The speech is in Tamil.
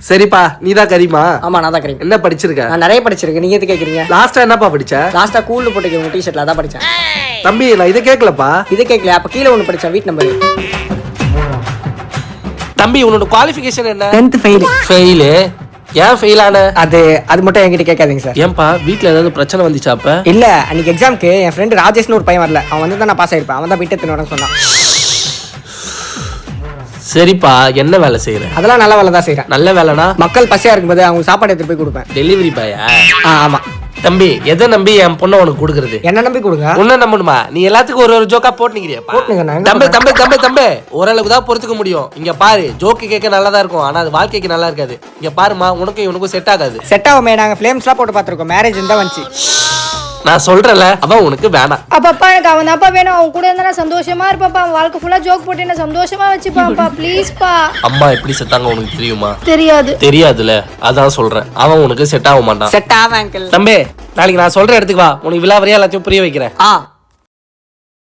சரிப்பா, நீதான் கரீமா? ஆமா, நான் தான் கரீம். என்ன படிச்சிருக்க? நான் நிறைய படிச்சிருக்கேன். நீங்க எது கேக்குறீங்க? லாஸ்டா என்னப்பா படிச்ச? லாஸ்டா கூல்ல போட்டுக்க உங்க டி-ஷர்ட்ல அதான் படிச்சேன். தம்பி, நான் இதை கேட்கலப்பா. இது கேட்கல. அப்ப கீழே ஒண்ணு படிச்சேன், வீட் நம்பர். தம்பி, உன்னோட குவாலிஃபிகேஷன் என்ன? 10th fail. ஃபெயிலு? ஏன் ஃபெயில் ஆன? அது மட்டும் என்கிட்ட கேட்காதீங்க சார். ஏன்பா, வீட்ல ஏதாவது பிரச்சனை வந்துச்சா? அப்ப இல்ல, அன்னைக்கு எக்ஸாம்க்கு என் ஃப்ரெண்ட் ராஜேஷ்னு ஒரு பையன் வரல. அவன் வந்து தான் நான் பாஸ் ஆயிருப்பேன். அவன் தான் போயிட்டு தின்னு சொன்னான். சரிப்பா, என்ன வேலை செய்யற? அதெல்லாம் நல்ல வேலை தான் செய்யறேன். நல்ல வேலைனா? மக்கள் பசியா இருக்கும்போது அவங்க சாப்பாடு எடுத்து போய் கொடுப்பேன். டெலிவரி பாயா? ஆமா. தம்பி, எதை நம்பி என் பொண்ணை உனக்கு கொடுக்கறது? என்ன நம்பி கொடுங்க. உன்ன நம்பணுமா? நீ எல்லாத்துக்கும் ஒரு ஜோக்கா போட்டுக்கிறியப்பா. தம்பி தம்பி தம்பி தம்பி, ஓரளவுக்கு தான் பொறுத்துக்க முடியும். இங்க பாரு, ஜோக்கு கேட்க நல்லதா இருக்கும், ஆனா அது வாழ்க்கைக்கு நல்லா இருக்காது. இங்க பாருமா, உனக்கும் இவனுக்கும் செட் ஆகாது. செட் ஆகுமே, நாங்க ஃபிளேம்ஸ்லாம் போட்டு பார்த்திருக்கோம். மேரேஜ் இருந்தா வந்துச்சு. நான் சொல்றேன்ல, அவன் உனக்கு வேணாம். அப்பா எனக்கு அவன் தான்ப்பா வேணும். அவன் கூட இருந்தா நான் சந்தோஷமா இருப்பாப்பா. அவன் வாழ்க்கை ஃபுல்லா ஜோக் போட்டு என்ன சந்தோஷமா வச்சுப்பான்ப்பா. ப்ளீஸ்ப்பா. அம்மா எப்படி செத்தாங்க உனக்கு தெரியுமா? தெரியாது. தெரியாதுல, அதான் சொல்றேன். அவன் உனக்கு செட் ஆக மாட்டான். செட் ஆகும் அங்கிள். தம்பி, நாளைக்கு நான் சொல்ற இடத்துக்கு வா, உனக்கு விலாவரியா எல்லாத்தையும் புரிய வைக்கிறேன்.